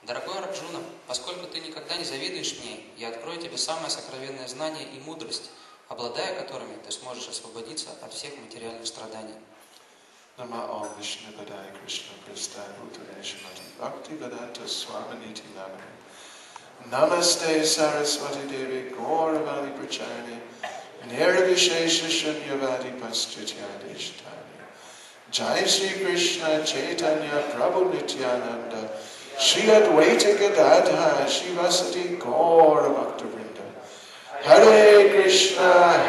Дорогой Арджуна, поскольку ты никогда не завидуешь мне, я открою тебе самое сокровенное знание и мудрость, обладая которыми ты сможешь освободиться от всех материальных страданий. Namo Om Vishnu Padaya Krishna Prasthaya Bhutale Shrimati Bhakti Vedanta Swaminiti Namane Namaste Saraswati Devi Gauravani Pracharine Nirvishesha Shunyavadi Paschatya Deshtani Jai Shri Krishna Chaitanya Prabhu Nityananda Shri Advaita Gadadha Shivasati Gauravakta Hare Krishna,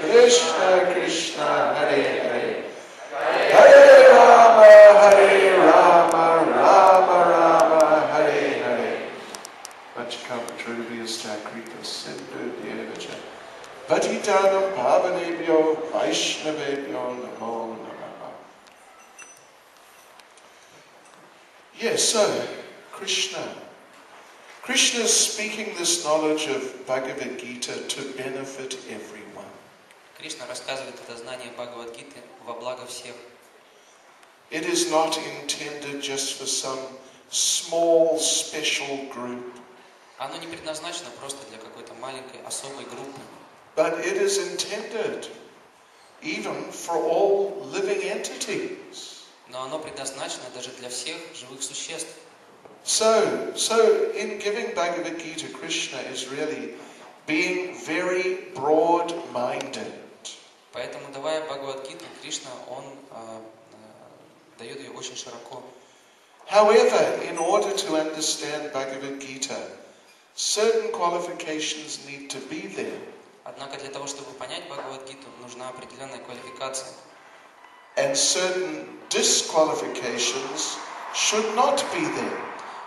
Krishna Krishna, Hare Hare, Hare Rama, Rama Rama, Hare Hare. Vachikapatruviyasta Kripa Sindhu Devacha, Patitanam Pavanebhyo, Vaishnavebhyo, Namo Namaha. Yes, so, Krishna is speaking this knowledge of Bhagavad Gita to benefit everyone. Кришна рассказывает это знание Бхагавад-гиты во благо всех. It is not intended just for some small special group. Оно не предназначено просто для какой-то маленькой особой группы. But it is intended even for all living entities. Но оно предназначено даже для всех живых существ. So in giving Bhagavad Gita, Krishna is really being very broad-minded. Поэтому, давая Бхагавад-гиту, Кришна, он дает ее очень широко. However, in order to understand Bhagavad Gita, certain qualifications need to be there. Однако для того, чтобы понять Бхагавад-гиту, нужна определенная квалификация. And certain disqualifications should not be there.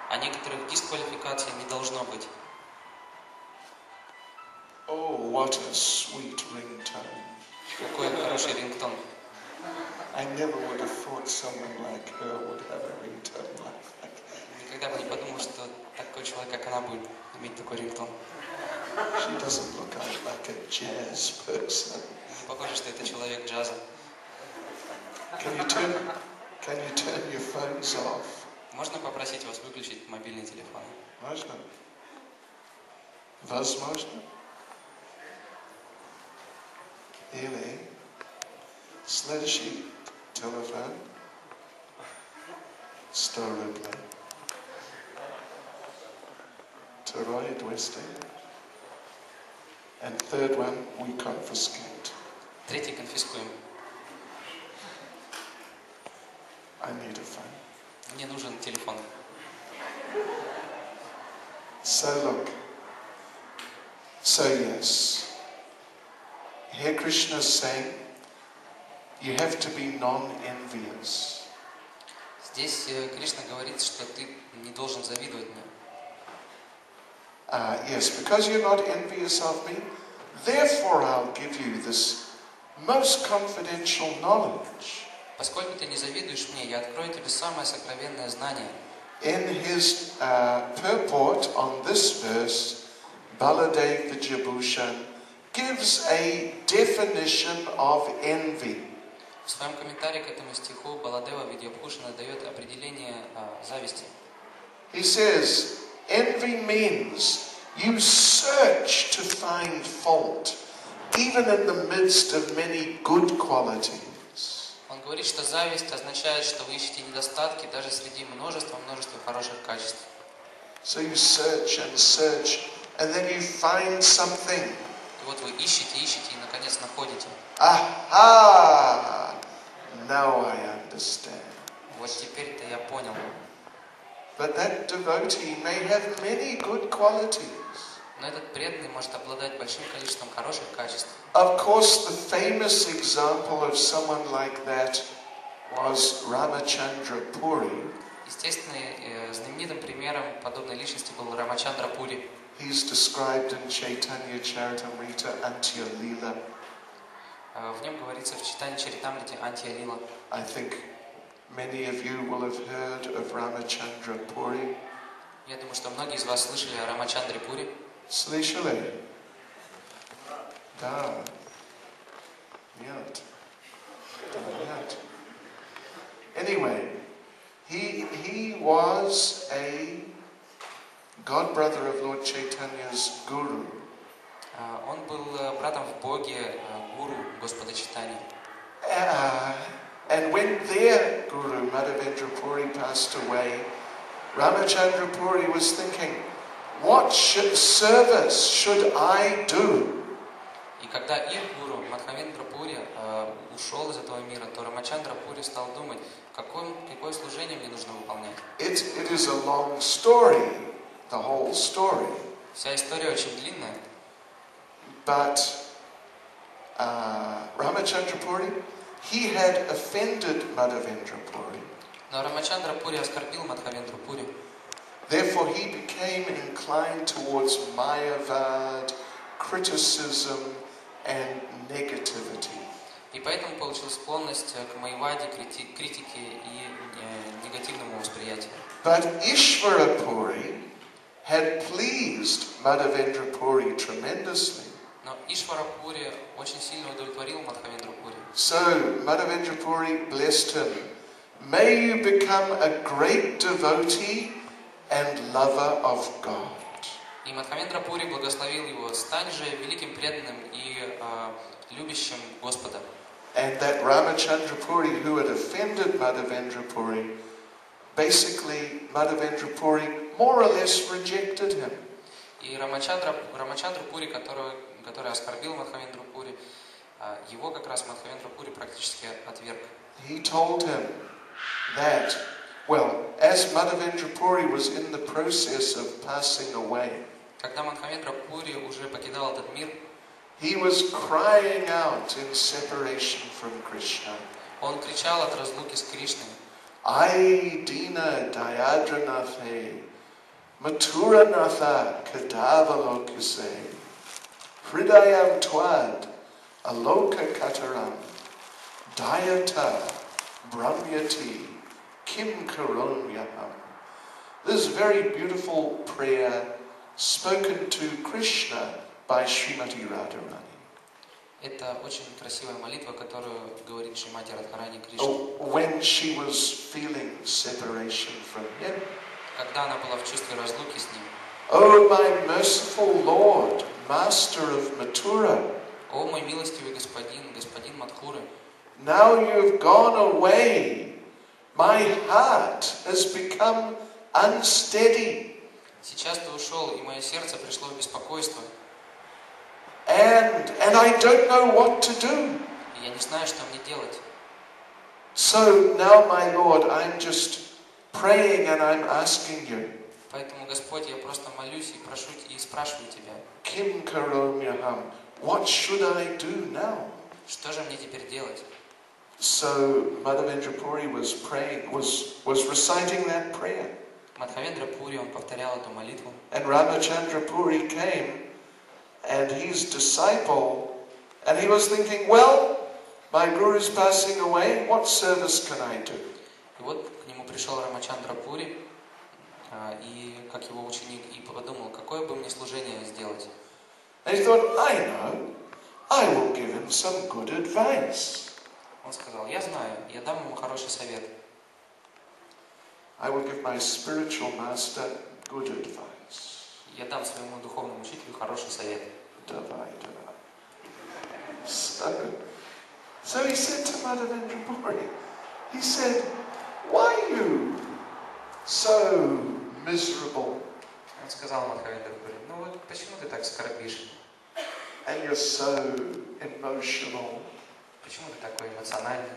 А некоторых дисквалификаций не должно быть. Oh, what a sweet ringtone. Какой хороший рингтон. I never would have thought someone like her would have a ringtone like that. Никогда бы не подумал, что такой человек, как она, будет иметь такой рингтон. She doesn't look like a jazz person. Не похоже, что это человек джаза. Can you turn your phones off? Можно попросить вас выключить мобильный телефон? Можно? Возможно? Или следующий телефон 100 рублей. Второй 200. And third one we confiscate. Третий конфискуем. I need a phone. Мне нужен телефон. So look. So yes. Here Krishna is saying, you have to be non-envious. Здесь Кришна говорит, что ты не должен завидовать мне. Yes, because you're not envious of me, therefore I'll give you this most confidential knowledge. Поскольку ты не завидуешь мне, я открою тебе самое сокровенное знание. In his purport on this verse, Baladev Vijayabhushan gives a definition of envy. В своем комментарии к этому стиху Баладева Видьябхушана дает определение зависти. He says, envy means you search to find fault, even in the midst of many good qualities. Он говорит, что зависть означает, что вы ищете недостатки даже среди множества хороших качеств. So you search, and then you find something. И вот вы ищете и наконец находите. Aha! Now I understand. Вот теперь-то я понял. But that devotee may have many good qualities. Но этот преданный может обладать большим количеством хороших качеств. Of course, the famous example of someone like that was Ramachandra Puri. Естественно, знаменитым примером подобной личности был Рамачандра Пури. He's described in Chaitanya Charitamrita Antya Lila. В нем говорится в Чайтанья Чаритамрите Антия Лила. I think many of you will have heard of Ramachandra Puri. Я думаю, что многие из вас слышали о Рамачандре Пури. Слышали? Да. Нет. Anyway, he was a godbrother of Lord Chaitanya's guru. Он был братом в Боге гуру Господа Чайтаньи. And when their guru, Madhavendra Puri, passed away, Ramachandra Puri was thinking, what service should I do? И когда их гуру Мадхавендра Пури ушел из этого мира, то Рамачандра Пури стал думать, какое служение мне нужно выполнять. It is a long story, the whole story. Вся история очень длинная. But Ramachandra Puri, he had offended Madhavendra Puri. Но Рамачандра Пури оскорбил Мадхавендру Пури. Therefore he became inclined towards Mayavad, criticism and negativity. И поэтому получил склонность к майваде, критике и негативному восприятию. But Ishvara Puri had pleased Madhavendra Puri tremendously. Но Ишвара Пури очень сильно удовлетворил Мадхавендру Пури. So Madhavendra Puri blessed him. May you become a great devotee and lover of God. И Мадхавендра Пури благословил его: стань же великим преданным и любящим Господа. And that Ramachandra Puri, who had offended Madhavendra Puri, basically Madhavendra Puri more or less rejected him. И Рамачандра Пури, который оскорбил Мадхавендру Пури, его как раз Мадхавендра Пури практически отверг. He told him that, well, as Madhavendra Puri was in the process of passing away, Когда Мадхавендра Пури уже покидал этот мир, he was crying out in separation from Krishna. Он кричал от разлуки с Кришной: Ai Dina Dayadranathe Maturanatha Kadavalokise Hridayam Twad Aloka Kataram Dayata Brahmyati Kim Karonyaham. This very beautiful prayer spoken to Krishna by Srimati Radharani. Это очень красивая молитва, которую говорит Шримати Радхарани Кришне. When she was feeling separation from him. Когда она была в чувстве разлуки с ним. Oh, my merciful Lord, Master of Mathura. О, мой милостивый господин Мадхуры. Now you've gone away. My heart has become unsteady. Сейчас ты ушел, и мое сердце пришло в беспокойство. And I don't know what to do. И я не знаю, что мне делать. So now, my Lord, I'm just praying and I'm asking you. Поэтому, Господь, я просто молюсь и прошу и спрашиваю Тебя. Kim karomyaham, what should I do now? Что же мне теперь делать? So Madhavendra Puri was praying, was reciting that prayer. Мадхавендра Пури, он повторял эту молитву. And Ramachandra Puri came, and his disciple, and he was thinking, well, my guru is passing away, what service can I do? И вот к нему пришел Рамачандра Пури, и как его ученик, и подумал, какое бы мне служение сделать. And he thought, I know, I will give him some good advice. Он сказал: я знаю, я дам ему хороший совет. I will give my spiritual master good advice. Я дам своему духовному учителю хороший совет. So he said to Madhavendra Puri, he said, why are you so miserable? Он сказал Мадхавендра Пури: ну вот почему ты так скорбишь? And you're so emotional. Почему ты такой эмоциональный?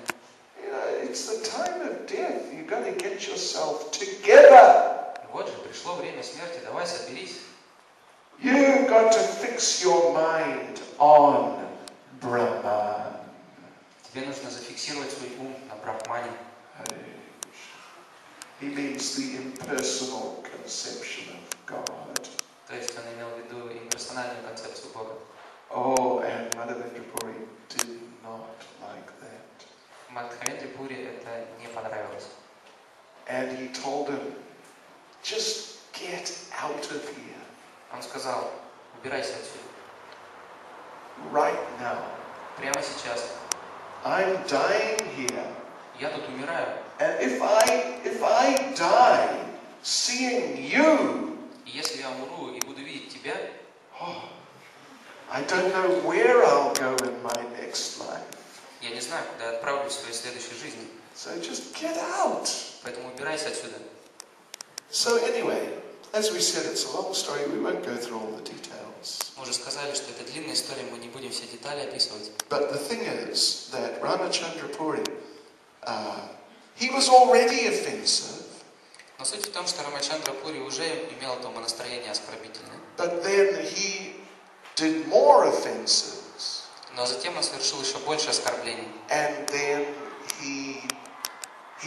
You know, it's the time of death. You've got to get yourself together. Вот же, пришло время смерти, давай соберись. You've got to fix your mind on Brahman. Тебе нужно зафиксировать свой ум на Брахмане. He means the impersonal conception of God. То есть он имел в виду имперсональную концепцию Бога. Oh, and Madhavendra Puri did not like that. Мадхавендре Пури это не понравилось. And he told him, just get out of here. Он сказал: убирайся отсюда. Right now. Прямо сейчас. I'm dying here. Я тут умираю. And if I die seeing you, И если я умру и буду видеть тебя, I don't know where I'll go in my next life. я не знаю, куда я отправлюсь в своей следующей жизни. So just get out. Поэтому убирайся отсюда. So anyway, as we said, it's a long story. We won't go through all the details. Мы уже сказали, что это длинная история, мы не будем все детали описывать. But the thing is that Ramachandra Puri, he was already offensive. Но суть в том, что Рамачандра Пури уже имел это умонастроение оскорбительное. But then he did more offenses. Но затем он совершил еще больше оскорблений. And then he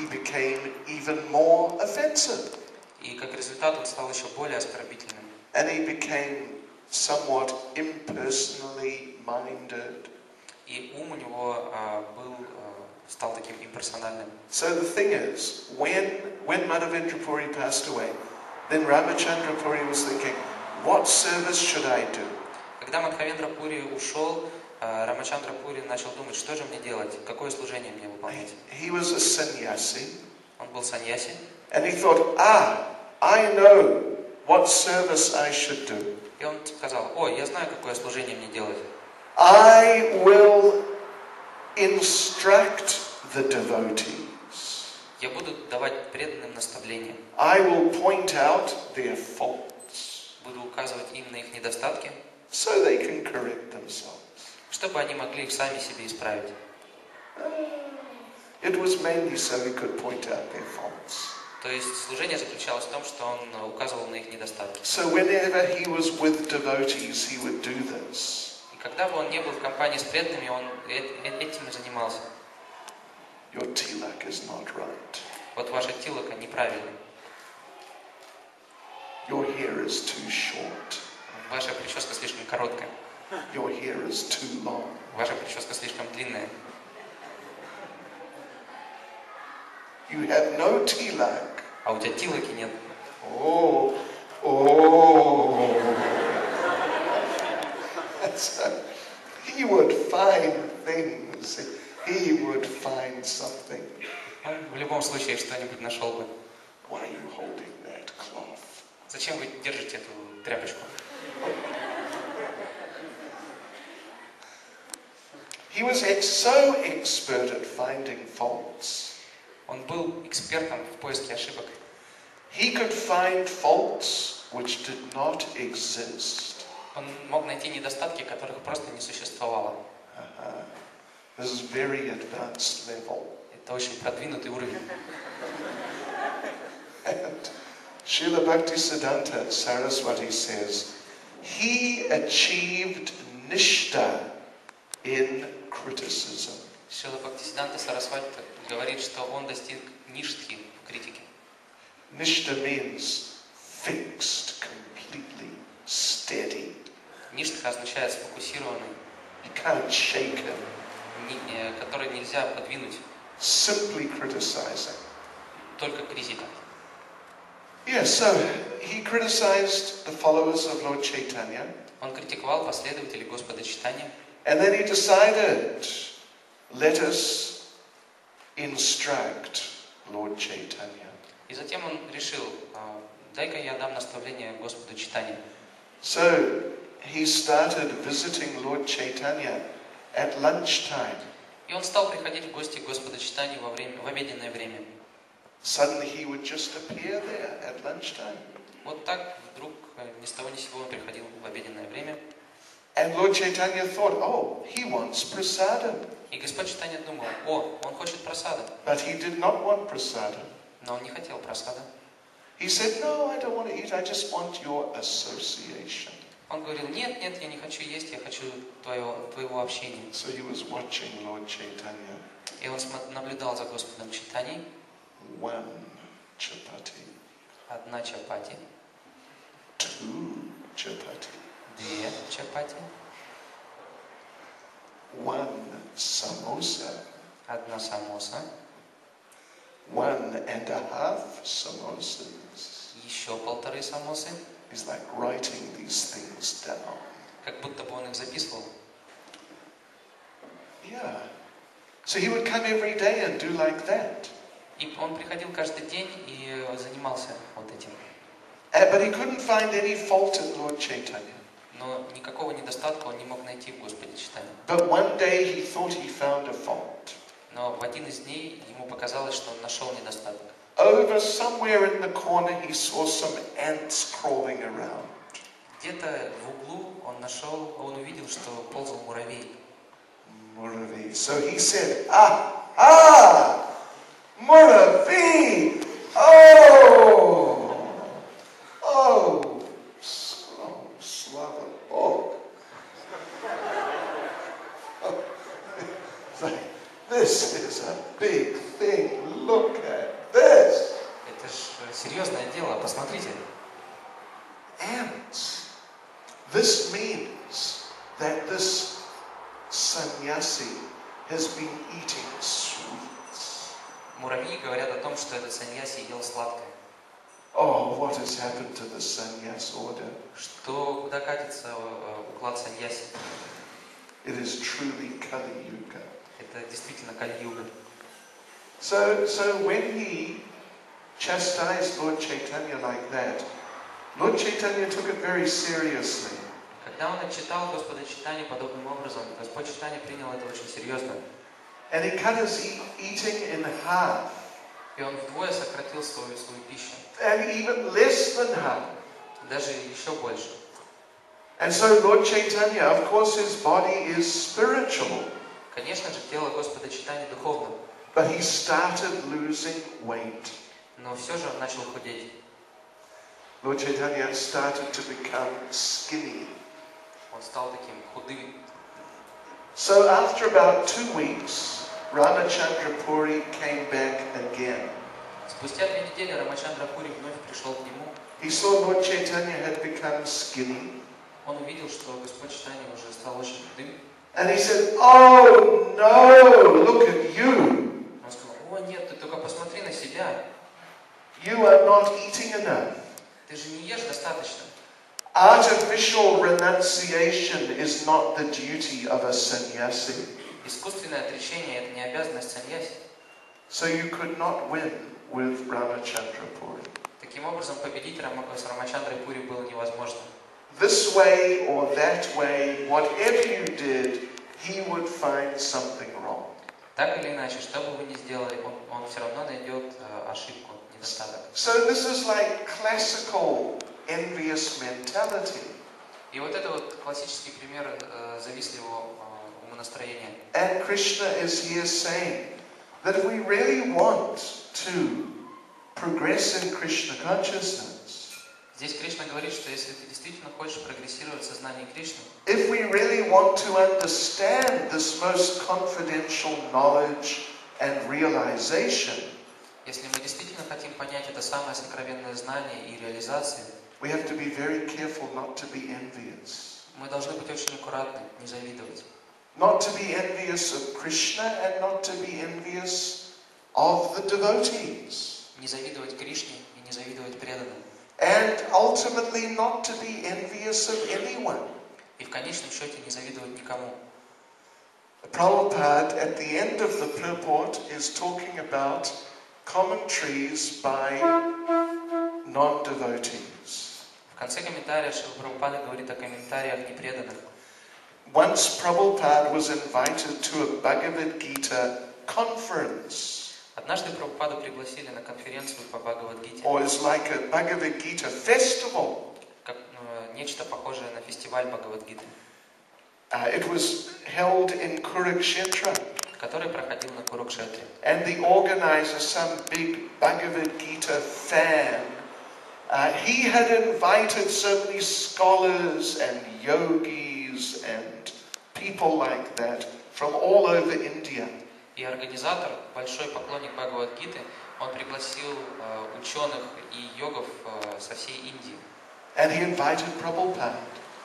became even more offensive. И как результат он стал еще более оскорбительным. And he became somewhat impersonally minded. И ум у него стал таким имперсональным. So the thing is, when Madhavendra Puri passed away, then Ramachandra Puri was thinking, what service should I do? Когда Мадхавендра Пури ушел, Рамачандра Пури начал думать, что же мне делать, какое служение мне выполнять. He was a sannyasi. Он был саньяси. And he thought, I know what service I should do. И он сказал, ой, я знаю, какое служение мне делать. I will instruct the devotees. Я буду давать преданным наставления. I will point out their faults. Буду указывать им на их недостатки, so they can correct themselves. чтобы они могли их сами себе исправить. It was mainly so he could point out their faults. То есть служение заключалось в том, что он указывал на их недостатки. So whenever he was with devotees, he would do this. И когда бы он не был в компании с преданными, он этим и занимался. Your tilak is not right. Вот ваша тилака неправильная. Your hair is too short. Ваша прическа слишком короткая. Your hair is too long. Ваша прическа слишком длинная. You have no tilak. А у тебя тилаки нет. Oh. So he would find things. He would find something. В любом случае что-нибудь нашел бы. Why are you holding that cloth? Зачем вы держите эту тряпочку? He was so expert at finding faults. Он был экспертом в поиске ошибок. He could find faults which did not exist. Он мог найти недостатки, которых просто не существовало. This is very advanced level. Это очень продвинутый уровень. And Srila Bhaktisiddhanta Saraswati says, he achieved nishta in criticism. Шрила Бхактисиддханта Сарасвати говорит, что он достиг ништхи в критике. Nishta means fixed, completely steady. Ништха означает сфокусированный, You can't shake him. который нельзя подвинуть. Simply criticizing. Только критика. Yeah, so he criticized the followers of Lord Chaitanya. Он критиковал последователей Господа Чайтаньи. And then he decided, let us instruct Lord Chaitanya. И затем он решил, дай-ка я дам наставление Господу Чайтаньи. So he started visiting Lord Chaitanya at lunchtime. И он стал приходить в гости к Господу Чайтаньи в обеденное время. Suddenly he would just appear there at lunchtime. Вот так вдруг ни с того ни с сего он приходил в обеденное время. And Lord Chaitanya thought, oh, he wants prasadam. И Господь Чайтанья думал, он хочет прасада. But he did not want prasadam. Но он не хотел прасада. He said, no, I don't want to eat, I just want your association. Он говорил, нет, я не хочу есть, я хочу твоего общения. So he was watching Lord Chaitanya. И он наблюдал за Господом Чайтаньей. One chapati. Одна чапати. Two chapati. Две чапати. One samosa. Одна самоса. 1.5 samosas. Еще 1,5 самосы. He's like writing these things down. Как будто бы он их записывал. Yeah. So he would come every day and do like that. И он приходил каждый день и занимался вот этим. But he couldn't find any fault in Lord Chaitanya. Но никакого недостатка он не мог найти в Господе Чайтанье. But one day he thought he found a fault. Но в один из дней ему показалось, что он нашел недостаток. Over somewhere in the corner he saw some ants crawling around. Где-то в углу он увидел, что ползал муравей. Muravi. So he said, Muravi! Oh, Slava Bog. This is a big thing. Look at this. Это ж серьезное дело, посмотрите. Ants. This means that this sannyasi has been eating sweets. Муравьи говорят о том, что этот саньяси ел сладкое. Oh, what has happened to the sannyas order? Что куда катится уклад саньяси? It is truly Kali Yuga. Это действительно Кали-юга. So when he chastised Lord Chaitanya like that, Lord Chaitanya took it very seriously. Когда он отчитал Господа Чайтанью подобным образом, Господь Чайтанья принял это очень серьезно. And he cut his eating in half. И он вдвое сократил свою пищу. And even less than half. Даже еще больше. And so Lord Chaitanya, of course his body is spiritual. Конечно же, тело Господа Чайтаньи духовно. But he started losing weight. Но все же он начал худеть. Lord Chaitanya started to become skinny. Он стал таким худым. So after about 2 weeks, Ramachandra Puri came back again. Спустя 2 недели Рамачандра Пури вновь пришел к нему. He saw Lord Chaitanya had become skinny. Он увидел, что Господь Чайтанья уже стал очень худым. And he said, "Oh no, look at you. Он сказал: "О нет, ты только посмотри на себя. You are not eating enough." Ты же не ешь достаточно." Artificial renunciation is not the duty of a sannyasi. Искусственное отречение – это не обязанность саньяси. So you could not win with Ramachandra Puri. Таким образом, победить с Рамачандрой Пури было невозможно. This way or that way, whatever you did, he would find something wrong. Так или иначе, что бы вы ни сделали, он все равно найдет ошибку, недостаток. So this is like classical envious mentality. И вот это вот классический пример завистливого умонастроения. And Krishna is here saying that if we really want to progress in Krishna consciousness, Здесь Кришна говорит, что если ты действительно хочешь прогрессировать в сознании Кришны, if we really want to understand this most confidential knowledge and realization, если мы действительно хотим понять это самое сокровенное знание и реализацию, we have to be very careful not to be envious. мы должны быть очень аккуратны, не завидовать. Not to be envious of Krishna and not to be envious of the devotees. Не завидовать Кришне и не завидовать преданным. And ultimately not to be envious of anyone. И в конечном счете не завидовать никому. Prabhupada at the end of the purport is talking about commentaries by non-devotees. В конце комментария Шрила Прабхупада говорит о комментариях непреданных. Once Prabhupada was invited to a Bhagavad Gita conference. Однажды Прабхупаду пригласили на конференцию по Бхагавад-гите. Or it's like a Bhagavad Gita festival. Как нечто похожее на фестиваль Бхагавад-гиты. It was held in Kurukshetra. Который проходил на Курукшетре. And the organizer, some big Bhagavad Gita fan, he had invited so many scholars and yogis and people like that from all over India. И организатор, большой поклонник Бхагавад-гиты, он пригласил ученых и йогов со всей Индии. And he invited Prabhupada.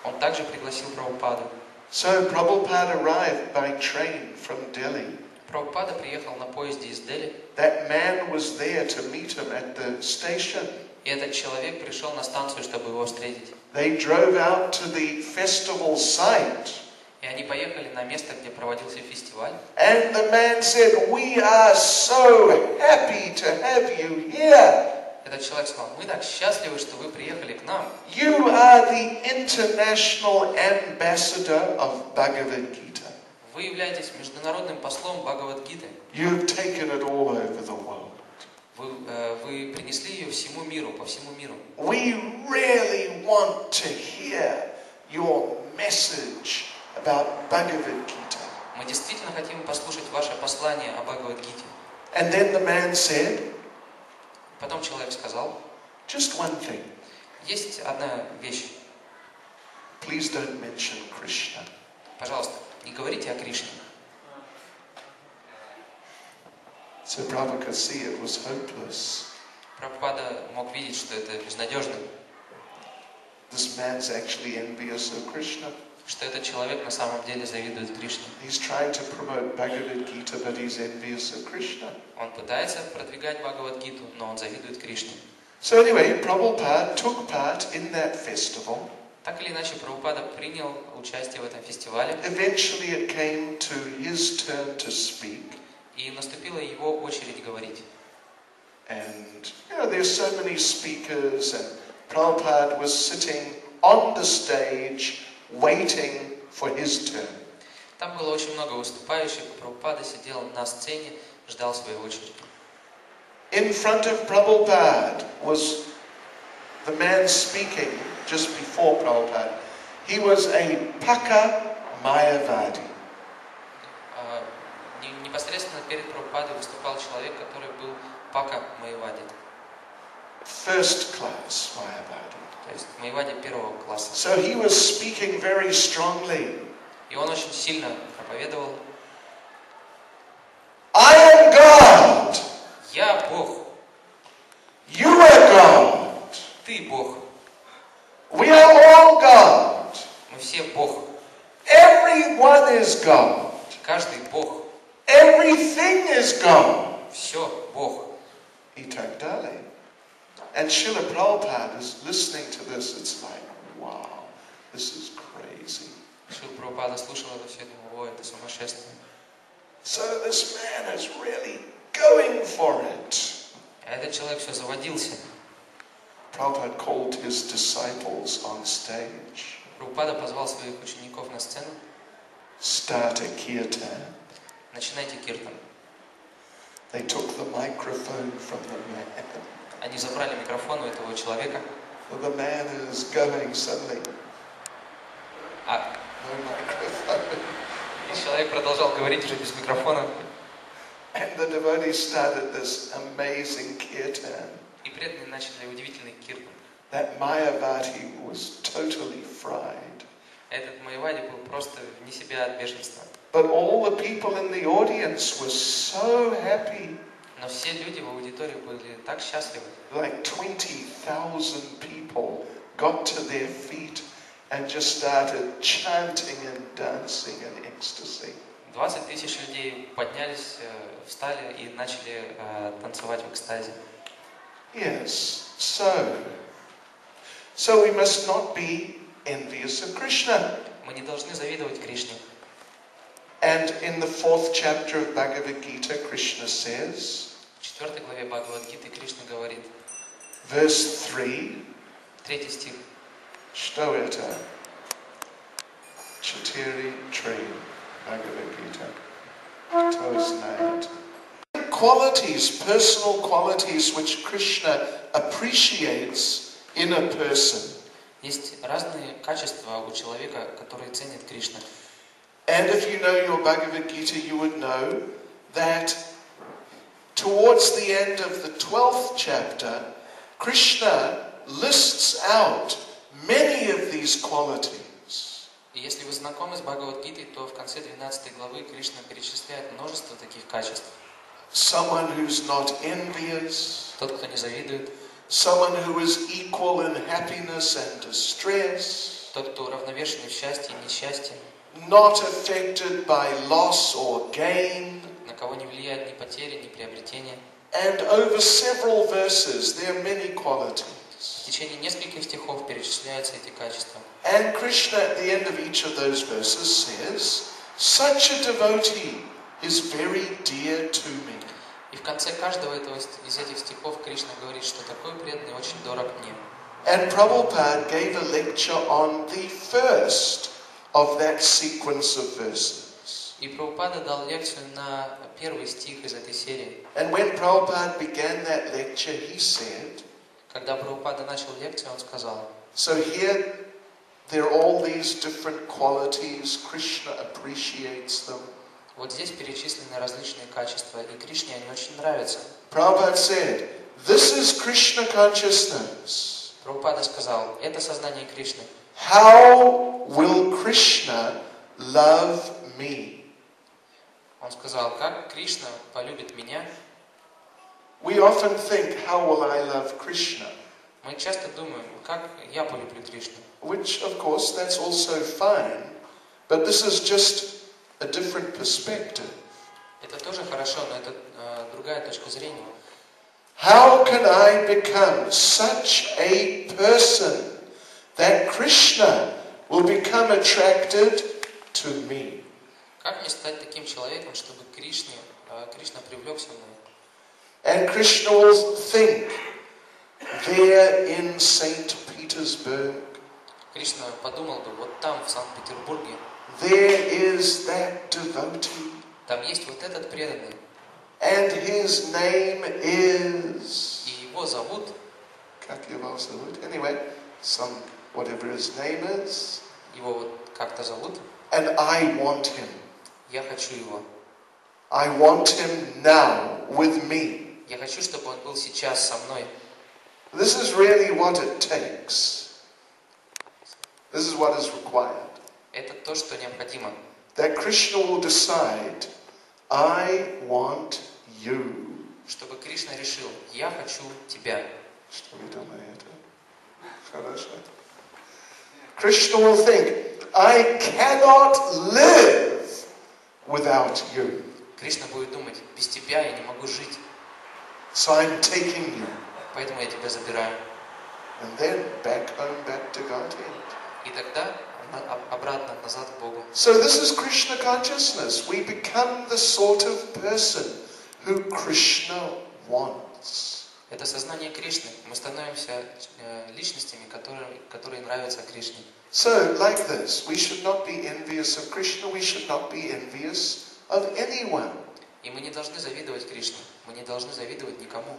Он также пригласил Прабхупаду. So Prabhupada arrived by train from Delhi. Прабхупада приехал на поезде из Дели. That man was there to meet him at the station. И этот человек пришел на станцию, чтобы его встретить. They drove out to the festival site. И И они поехали на место, где проводился фестиваль. And the man said, "We are so happy to have you here. Этот человек сказал: мы так счастливы, что вы приехали к нам. You are the international ambassador of Bhagavad Gita. Вы являетесь международным послом Бхагавад-гиты. You've taken it all over the world. Вы принесли ее всему миру, по всему миру. We really want to hear your message about Bhagavad Gita." Мы действительно хотим послушать ваше послание о Бхагавад-гите. And then the man said, Потом человек сказал: "Just one thing. есть одна вещь. Please don't mention Krishna." Пожалуйста, не говорите о Кришне. So Prabhupada could see it was hopeless. Прабхупада мог видеть, что это безнадежно. This man's actually envious of Krishna. Что этот человек на самом деле завидует Кришне. He's trying to promote Bhagavad Gita, but he's envious of Krishna. Он пытается продвигать Бхагавад-гиту, но он завидует Кришне. So anyway, Prabhupada took part in that festival. Так или иначе, Прабхупада принял участие в этом фестивале. Eventually it came to his turn to speak. И наступила его очередь говорить. And, there's so many speakers, and Prabhupada was sitting on the stage waiting for his turn. Там было очень много выступающих, и Прабхупада сидел на сцене, ждал своей очереди. In front of Prabhupada was the man speaking just before Prabhupada. He was a Paka Mayavadi. Непосредственно перед Прабхупадой выступал человек, который был Пака Майявади. First class Mayavadi. То есть Майявади первого класса. So he was speaking very strongly. И он очень сильно проповедовал: I am God. Я Бог. You are God. Ты Бог. We are all God. Мы все Бог. Everyone is God. Каждый Бог. Everything is God. Все Бог. Itagdale. And Srila Prabhupada is listening to this. It's like, wow, this is crazy. Шрила Прабхупада слушал это все и думал: о, это сумасшествие. So this man is really going for it. А этот человек все заводился. Prabhupada called his disciples on stage. Прабхупада позвал своих учеников на сцену. Start a kirtan. Начинайте киртан. They took the microphone from the man. Они забрали микрофон у этого человека. Well, the man is going suddenly. No microphone. И человек продолжал говорить уже без микрофона. And the devotees started this amazing kirtan. И преданные начали удивительный киртан. That Mayavadi was totally fried. Этот Майявади был просто вне себя от бешенства. But all the people in the audience were so happy. Но все люди в аудитории были так счастливы. Like 20,000 people got to their feet and just started chanting and dancing in ecstasy. 20 тысяч людей поднялись, встали и начали танцевать в экстазе. Yes, so we must not be envious of Krishna. Мы не должны завидовать Кришне. And in the 4th chapter of Bhagavad Gita, Krishna says, В 4 главе Бхагавад-гиты Кришна говорит, verse 3, 3 стих. Что это? Четыре, три, Bhagavad Gita. Кто знает? Qualities, personal qualities which Krishna appreciates in a person. Есть разные качества у человека, которые ценит Кришна. And if you know your Bhagavad Gita, you would know that towards the end of the 12th chapter, Krishna lists out many of these qualities. И если вы знакомы с Бхагавад-гитой, то в конце 12 главы Кришна перечисляет множество таких качеств. Someone who's not envious. Тот, кто не завидует. Someone who is equal in happiness and distress. Тот, кто уравновешен в счастье и несчастье. Not affected by loss or gain. На кого не влияет ни потери, ни приобретения. And over several verses, there are many qualities. В течение нескольких стихов перечисляются эти качества. And Krishna at the end of each of those verses says, such a devotee is very dear to me. И в конце каждого из этих стихов Кришна говорит, что такой преданный очень дорог мне. And Prabhupada gave a lecture on the first of that sequence of verses. И Прабхупада дал лекцию на первый стих из этой серии. And when Prabhupada began that lecture, he said, Когда Прабхупада начал лекцию, он сказал, so here there are all these different qualities, Krishna appreciates them. вот здесь перечислены различные качества, и Кришне они очень нравятся. Prabhupada said, this is Krishna consciousness. Прабхупада сказал, это сознание Кришны. How will Krishna love me? Он сказал, как Кришна полюбит меня. We often think, how will I love Krishna? Мы часто думаем, как я полюблю Кришну. Which, of course, that's also fine. But this is just a different perspective. Это тоже хорошо, но это другая точка зрения. How can I become such a person that Krishna will become attracted to me? Как мне стать таким человеком, чтобы Кришна привлекся мной? And Krishna will think, there in St. Petersburg, Кришна подумал бы, вот там, в Санкт-Петербурге, there is that devotee, там есть вот этот преданный, and his name is... и его зовут, Как его зовут? Anyway, whatever his name is, его вот как-то зовут, and I want him. я хочу его. I want him now with me. Я хочу, чтобы он был сейчас со мной. This is really what it takes. This is what is required. Это то, что необходимо. That Krishna will decide, I want you. Чтобы Кришна решил, я хочу тебя. Что вы думаете? Хорошо. Krishna will think, I cannot live without you. Кришна будет думать, без тебя я не могу жить. So I'm taking you. Поэтому я тебя забираю. And then back home, back to Godhead. И тогда обратно, назад к Богу. So this is Krishna consciousness. We become the sort of person who Krishna wants. Это сознание Кришны. Мы становимся личностями, которые нравятся Кришне. So, like this, we should not be envious of Krishna. We should not be envious of anyone. И мы не должны завидовать Кришне. Мы не должны завидовать никому.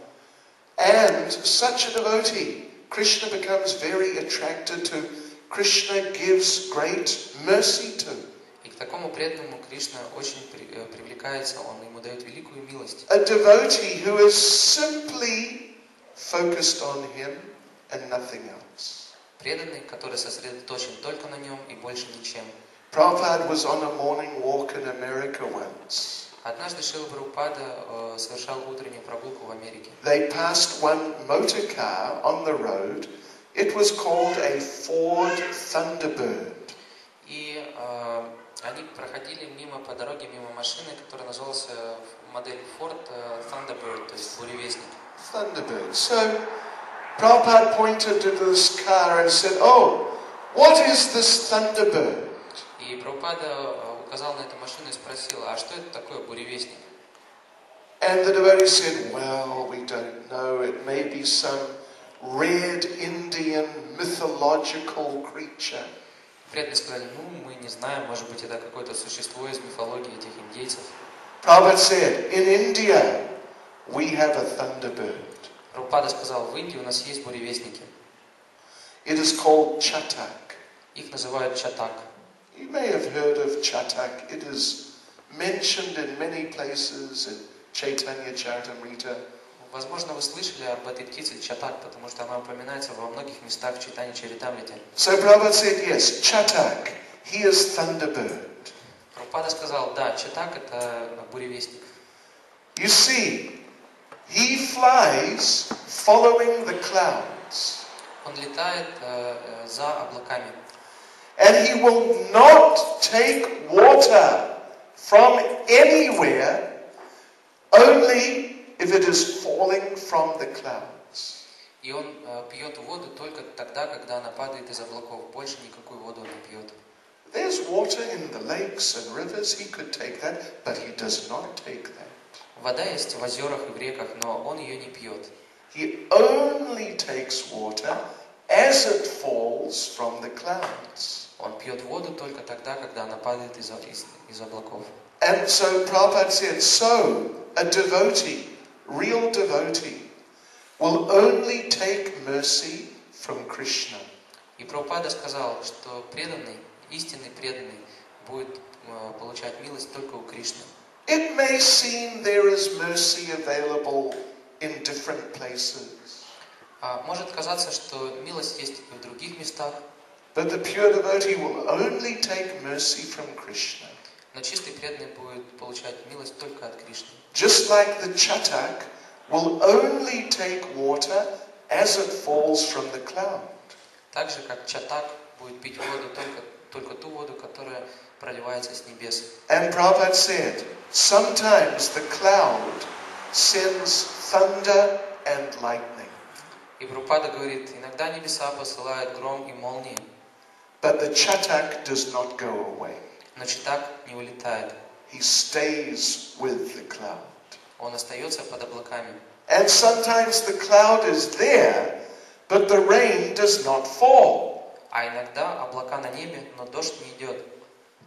And such a devotee, Krishna becomes very attracted to. Krishna gives great mercy to. И к такому преданному Кришна очень привлекается, он ему дает великую милость. A devotee who is simply focused on him and nothing else. Преданный, который сосредоточен только на нем и больше ничем. Prabhupada was on a morning walk in America once. Однажды Шрила Прабхупада совершал утреннюю прогулку в Америке. They passed one motor car on the road. It was called a Ford Thunderbird. И они проходили по дороге мимо машины, которая называлась модель Ford Thunderbird, то есть буревестник. Thunderbird. So Prabhupada pointed to this car and said, "Oh, what is this Thunderbird?" И Прабхупада указал на эту машину и спросил, а что это такое буревестник? And the devotee said, "Well, we don't know. It may be some red Indian mythological creature." Преданные сказали, мы не знаем, может быть, это какое-то существо из мифологии этих индейцев. Prabhupada said, "In India, we have a Thunderbird. Прабхупада сказал, в Индии у нас есть буревестники. It is called Chatak. Их называют чатак. You may have heard of Chatak. It is mentioned in many places in Chaitanya Charitamrita. Возможно, вы слышали об этой птице чатак, потому что она упоминается во многих местах в Чайтанье Чаритамрите. So Prabhupada said, yes, Chatak, he is Thunderbird. Прабхупада сказал, да, чатак это буревестник. You see, he flies following the clouds. Он летает за облаками. And he will not take water from anywhere, only if it is falling from the clouds. И он пьет воду только тогда, когда она падает из облаков. Больше никакую воду он не пьет. There's water in the lakes and rivers, he could take that, but he does not take that. Вода есть в озерах и в реках, но он ее не пьет. He only takes water as it falls from the clouds. Он пьет воду только тогда, когда она падает из облаков. And so Prabhupada said, so a devotee, real devotee, will only take mercy from Krishna. И Прабхупада сказал, что преданный, истинный преданный, будет получать милость только у Кришны. It may seem there is mercy available in different places. Может казаться, что милость есть и в других местах. But the pure devotee will only take mercy from Krishna. Но чистый преданный будет получать милость только от Кришны. Just like the chatak will only take water as it falls from the cloud. Так же, как чатак будет пить воду, только ту воду, которая проливается с небес. And Prabhupada said, sometimes the cloud sends thunder and lightning. И Прабхупада говорит, иногда небеса посылают гром и молнии, But the chatak does not go away. но чатак не улетает. He stays with the cloud. Он остается под облаками. And sometimes the cloud is there, but the rain does not fall. А иногда облака на небе, но дождь не идет.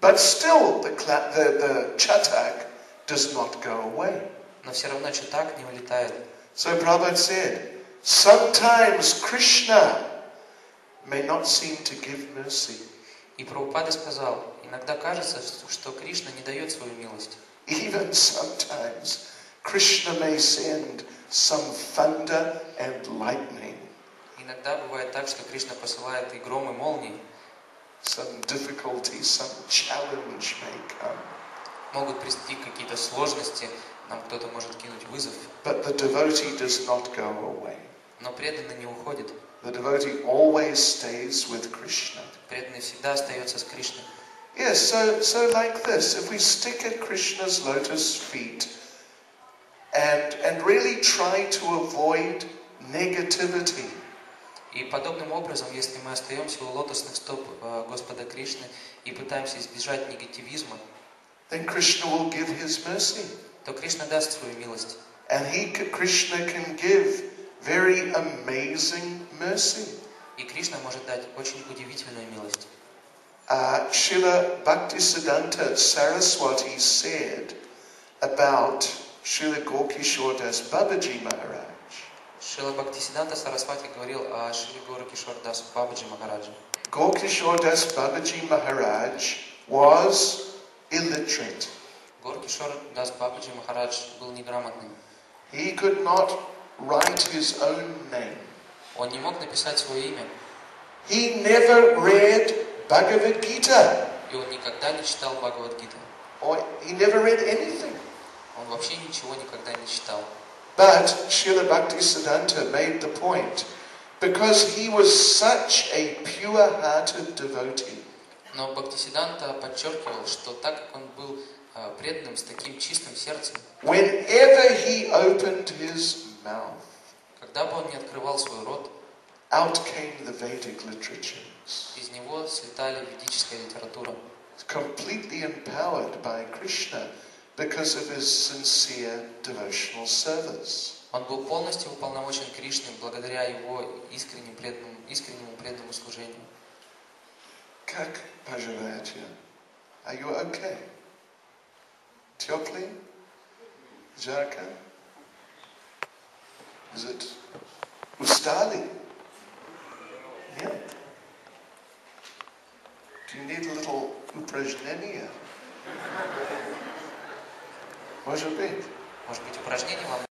But still the chatak does not go away. Но все равно чатак не улетает. So Prabhupada said, sometimes Krishna may not seem to give mercy. И Прабхупада сказал, иногда кажется, что Кришна не дает свою милость. Even sometimes Krishna may send some thunder and lightning. Иногда бывает так, что Кришна посылает и гром, и молнии. Some difficulty, some challenge may come. Могут прийти какие-то сложности, нам кто-то может кинуть вызов. But the devotee does not go away. Но преданный не уходит. The devotee always stays with Krishna. Преданный всегда остается с Кришной. Yes, so like this, if we stick at Krishna's lotus feet and really try to avoid negativity. И подобным образом, если мы остаемся у лотосных стоп Господа Кришны и пытаемся избежать негативизма, then Krishna will give his mercy. то Кришна даст свою милость. And Krishna can give very amazing mercy. И Кришна может дать очень удивительную милость. Srila Bhaktisiddhanta Saraswati said about Srila Gorkishore Das Babaji Maharaj. Шрила Бхактисиддханта Сарасвати говорил о Шри Гору Кишор Дас Бабаджи Махараджи. Gorkishore Das Babaji Maharaj was illiterate. Гор Кишор Дас Бабаджи Махарадж был неграмотным. He could not write his own name. Он не мог написать свое имя. He never read Bhagavad Gita. И он никогда не читал Бхагавад-гиту. Or he never read anything. Он вообще ничего никогда не читал. But Srila Bhaktisiddhanta made the point, because he was such a pure-hearted devotee. Но Бхактисиддханта подчеркивал, что так как он был преданным с таким чистым сердцем, Whenever he opened his mouth, когда бы он не открывал свой рот, out came the Vedic literatures, из него слетали ведическая литература, completely empowered by Krishna because of his sincere devotional service. Он был полностью уполномочен Кришной благодаря его искреннему преданному служению. Как поживаете? Are you okay? Теплый? Жарко? Is it устали? Нет? Do you need a little упражнение? Может быть. Может быть, упражнение вам